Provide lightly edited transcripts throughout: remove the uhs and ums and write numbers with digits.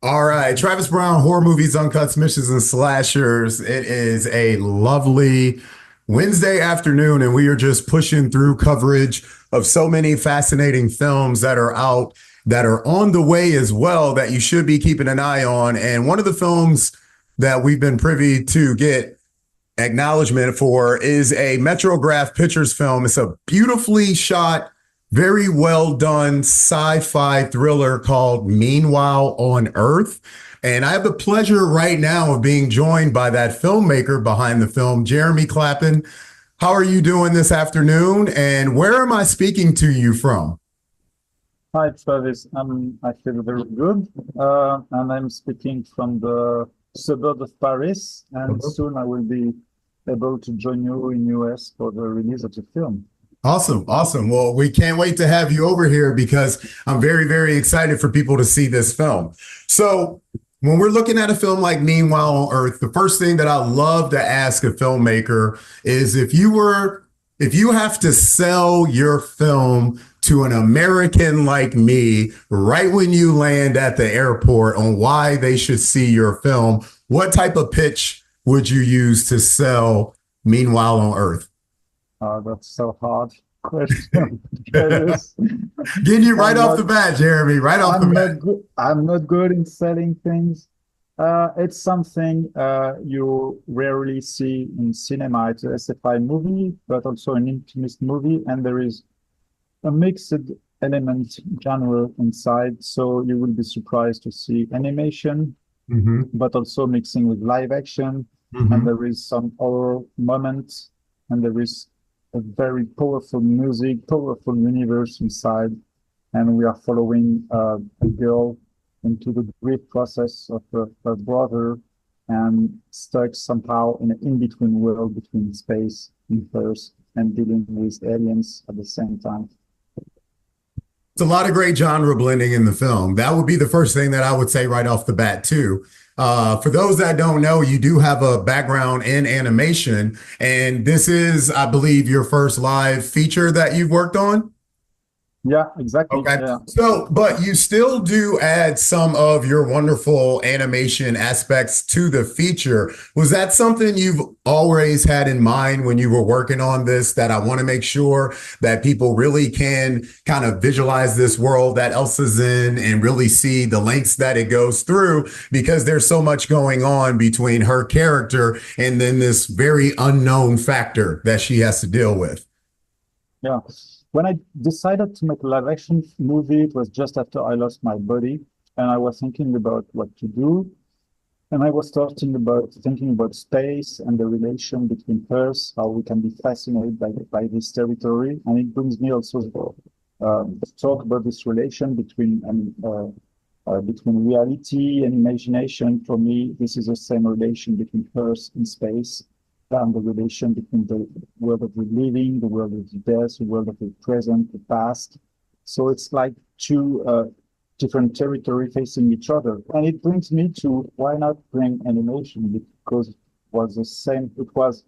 All right, Travis Brown, horror movies, uncuts, missions, and slashers. It is a lovely Wednesday afternoon, and we are just pushing through coverage of so many fascinating films that are out, that are on the way as well, that you should be keeping an eye on. And one of the films that we've been privy to get acknowledgement for is a Metrograph Pictures film. It's a beautifully shot, very well done sci-fi thriller called Meanwhile on Earth. And I have the pleasure right now of being joined by that filmmaker behind the film, Jérémy Clapin. How are you doing this afternoon? And where am I speaking to you from? Hi, Travis. I feel very good, and I'm speaking from the suburb of Paris, and soon I will be able to join you in US for the release of the film. Awesome. Awesome. Well, we can't wait to have you over here because I'm very, very excited for people to see this film. So, when we're looking at a film like Meanwhile on Earth, the first thing that I love to ask a filmmaker is if you have to sell your film to an American like me right when you land at the airport on why they should see your film, what type of pitch would you use to sell Meanwhile on Earth? That's so hard question. Travis. Getting you right I'm off not, the bat, Jeremy, right off the I'm bat. not good. I'm not good in selling things. It's something you rarely see in cinema. It's a sci-fi movie, but also an intimate movie, and there is a mixed element genre inside. So you will be surprised to see animation, Mm-hmm. but also mixing with live action. And Mm-hmm. there is some horror moments, and there is a very powerful music, powerful universe inside. And we are following a girl into the grief process of her brother and stuck somehow in an in-between world between space and Earth and dealing with aliens at the same time. It's a lot of great genre blending in the film. That would be the first thing that I would say right off the bat, too. For those that don't know, you do have a background in animation, and this is, I believe, your first live feature that you've worked on. Yeah, exactly. Okay. Yeah. So, but you still do add some of your wonderful animation aspects to the feature. Was that something you've always had in mind when you were working on this? That I want to make sure that people really can kind of visualize this world that Elsa's in and really see the lengths that it goes through because there's so much going on between her character and then this very unknown factor that she has to deal with. Yeah. When I decided to make a live action movie, it was just after I lost my body, and I was thinking about what to do. And I was starting about thinking about space and the relation between Earth, how we can be fascinated by this territory. And it brings me also to talk about this relation between reality and imagination. For me, this is the same relation between Earth and space, and the relation between the world of the living, the world of the dead, the world of the present, the past. So it's like two different territory facing each other. And it brings me to why not bring animation, because it was the same purpose.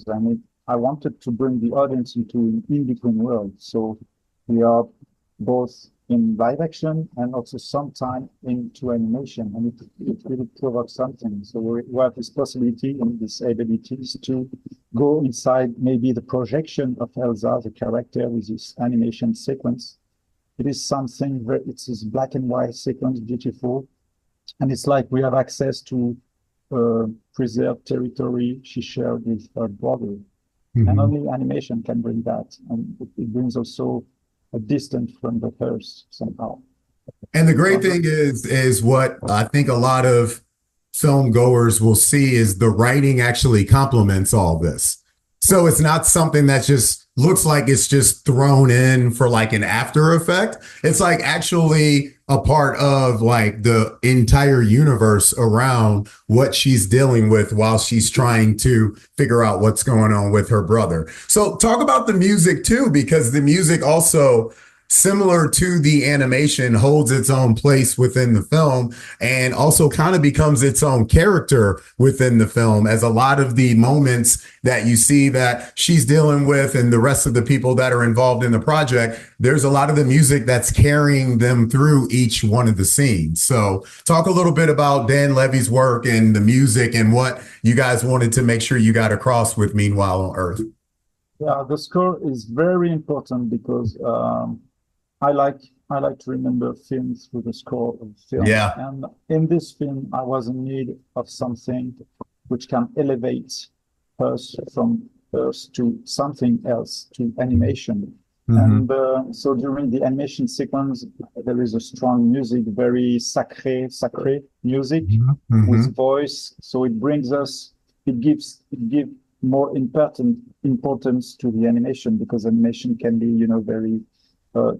And I wanted to bring the audience into an in-between world. So we are both in live action and also sometime into animation, and it really provokes something. So we have this possibility and this abilities to go inside maybe the projection of Elsa, the character, with this animation sequence. It is something very, it's this black and white sequence, beautiful, and it's like we have access to preserved territory she shared with her brother. And Mhm. only animation can bring that. And it brings also a distance from the Earth somehow. And the great So, thing is what I think a lot of film goers will see is the writing actually complements all this. So it's not something that just looks like it's just thrown in for like an after effect. It's like actually a part of like the entire universe around what she's dealing with while she's trying to figure out what's going on with her brother. So talk about the music too, because the music also similar to the animation, holds its own place within the film and also kind of becomes its own character within the film, as a lot of the moments that you see that she's dealing with and the rest of the people that are involved in the project, there's a lot of the music that's carrying them through each one of the scenes. So talk a little bit about Dan Levy's work and the music and what you guys wanted to make sure you got across with Meanwhile on Earth. Yeah, the score is very important because I like I like to remember films through the score of film. Yeah. And in this film, I was in need of something which can elevate us from Earth to something else, to animation. Mm-hmm. And so during the animation sequence, there is a strong music, very sacré music Mm-hmm. with voice. So it brings us, it gives more importance to the animation, because animation can be, very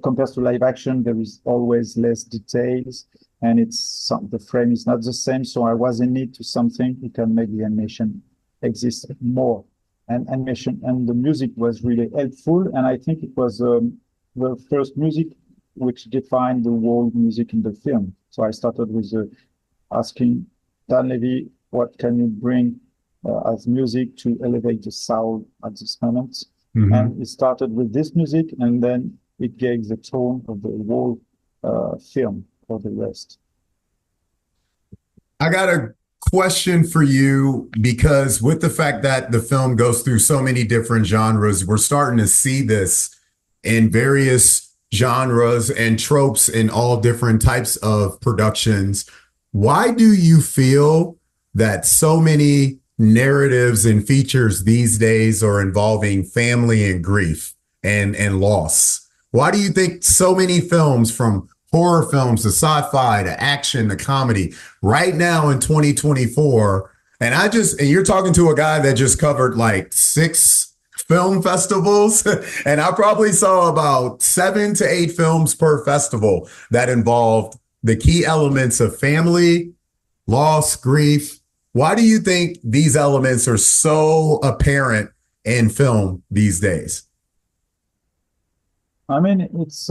compared to live action, there is always less details, and the frame is not the same. So I was in need to something who can make the animation exist more. And animation and the music was really helpful. And I think it was the first music which defined the world music in the film. So I started with asking Dan Levy, what can you bring as music to elevate the sound at this moment? Mm-hmm. And it started with this music, and then it gave the tone of the whole film for the rest. I got a question for you, because with the fact that the film goes through so many different genres, we're starting to see this in various genres and tropes in all different types of productions. Why do you feel that so many narratives and features these days are involving family and grief and loss? Why do you think so many films, from horror films to sci-fi to action to comedy, right now in 2024, and you're talking to a guy that just covered like 6 film festivals, and I probably saw about 7 to 8 films per festival that involved the key elements of family, loss, grief. Why do you think these elements are so apparent in film these days? I mean, it's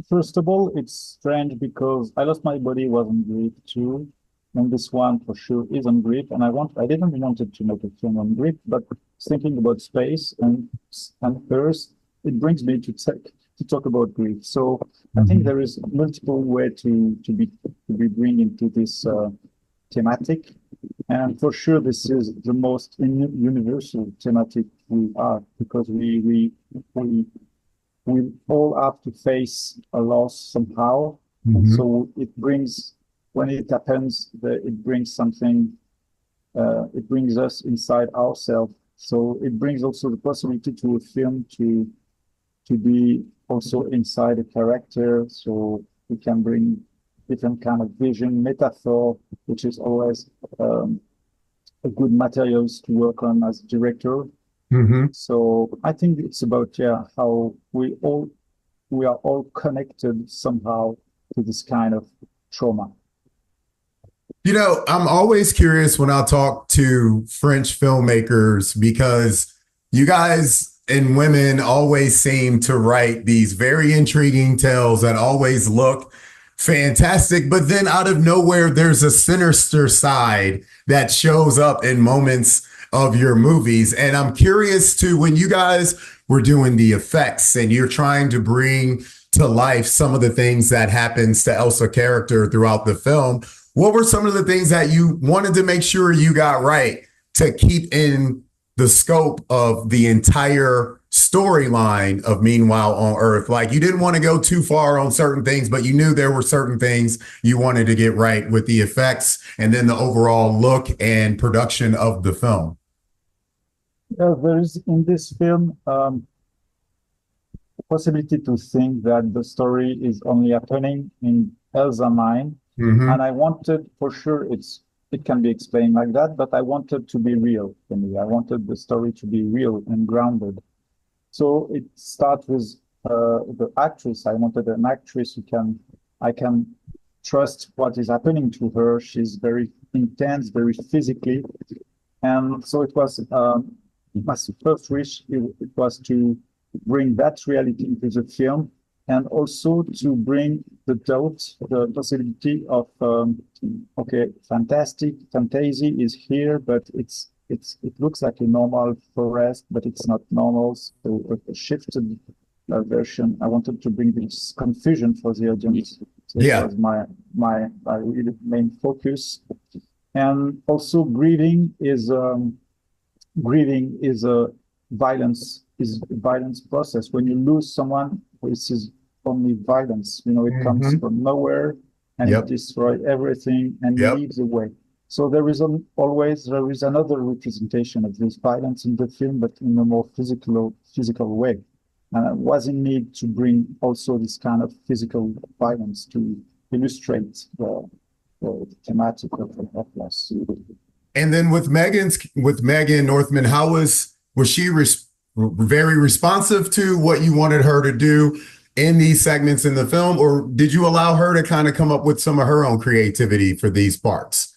first of all, it's strange because I Lost My Body was on grief too, and this one for sure is on grief. And I didn't wanted to make a film on grief, but thinking about space and Earth, it brings me to talk about grief. So I think there is multiple way to be bringing to this thematic, and for sure this is the most universal thematic we are, because we all have to face a loss somehow. And so it brings, when it happens, it brings something, it brings us inside ourselves. So it brings also the possibility to a film to be also inside a character. So we can bring different kind of vision, metaphor, which is always a good materials to work on as a director. So I think it's about how we are all connected somehow to this kind of trauma. I'm always curious when I talk to French filmmakers, because you guys and women always seem to write these very intriguing tales that always look fantastic, but then out of nowhere, there's a sinister side that shows up in moments of your movies. And I'm curious too, when you guys were doing the effects and you're trying to bring to life some of the things that happens to Elsa character throughout the film, what were some of the things that you wanted to make sure you got right to keep in the scope of the entire storyline of Meanwhile on Earth? Like, you didn't want to go too far on certain things, but you knew there were certain things you wanted to get right with the effects and then the overall look and production of the film. There is in this film a possibility to think that the story is only happening in Elsa's mind. And I wanted, for sure, it can be explained like that, but I wanted to be real for me. I wanted the story to be real and grounded. So it starts with the actress. I wanted an actress I can trust what is happening to her. She's very intense, very physically. And so it was my first wish. It was to bring that reality into the film, and also to bring the doubt, the possibility of okay, fantasy is here, but it looks like a normal forest, but it's not normal. So a shifted version. I wanted to bring this confusion for the audience. So Yeah. it was my really main focus. And also grieving is a violence process. When you lose someone, this is only violence. You know, it comes from nowhere and it destroys everything and leaves away. So there is another representation of this violence in the film, but in a more physical way. And I was in need to bring also this kind of physical violence to illustrate the thematic of loss. And then with Megan Northam, how was she very responsive to what you wanted her to do in these segments in the film, or did you allow her to kind of come up with some of her own creativity for these parts?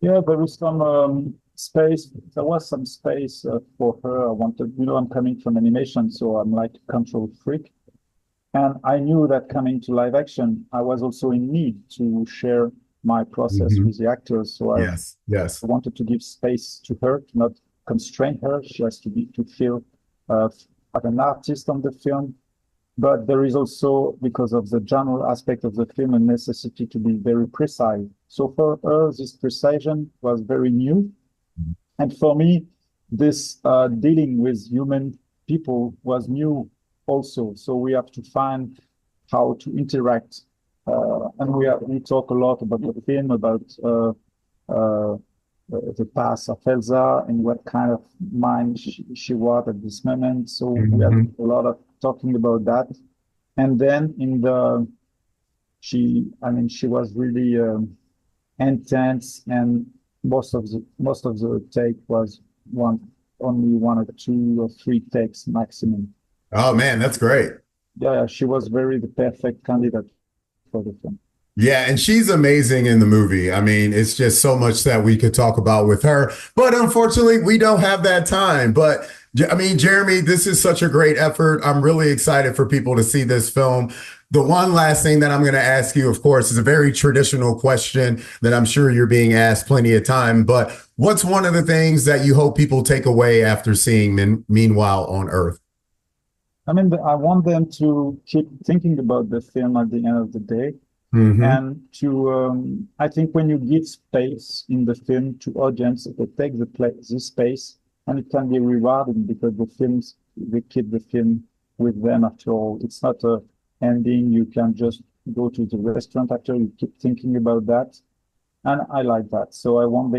Yeah, there was some space. There was some space for her. I wanted, I'm coming from animation, so I'm like a control freak. And I knew that coming to live action, I was also in need to share my process with the actors. So I wanted to give space to her, to not constrain her. She has to feel like an artist on the film. But there is also, because of the general aspect of the film, a necessity to be very precise. So for her, this precision was very new. And for me, this dealing with human people was new also. So we have to find how to interact. And we talk a lot about the film, about the past of Elsa and what kind of mind she was at this moment. So we had a lot of talking about that. And then she was really intense, and most of the take was only one or two or three takes maximum. Oh man, that's great. Yeah, she was the perfect candidate for the film. Yeah, and she's amazing in the movie. I mean, it's just so much that we could talk about with her, but unfortunately, we don't have that time. But I mean, Jérémy, this is such a great effort. I'm really excited for people to see this film. The one last thing that I'm going to ask you, of course, is a very traditional question that I'm sure you're being asked plenty of time, but what's one of the things that you hope people take away after seeing Meanwhile on Earth? I mean, I want them to keep thinking about the film at the end of the day. And to, I think when you give space in the film to audience, they take this space, and it can be rewarding because they keep the film with them after all. It's not a ending. You can just go to the restaurant after, you keep thinking about that. And I like that. So I want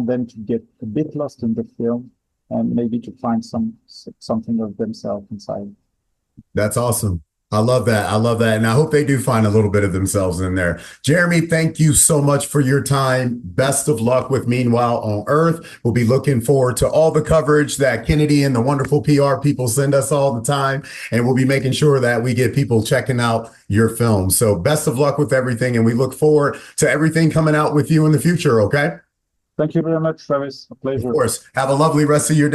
them to get a bit lost in the film and maybe to find something of themselves inside. That's awesome. I love that. I love that. And I hope they do find a little bit of themselves in there. Jérémy, thank you so much for your time. Best of luck with Meanwhile on Earth. We'll be looking forward to all the coverage that Kennedy and the wonderful PR people send us all the time. And we'll be making sure that we get people checking out your film. So best of luck with everything. And we look forward to everything coming out with you in the future. Okay. Thank you very much, Travis. A pleasure. Of course. Have a lovely rest of your day.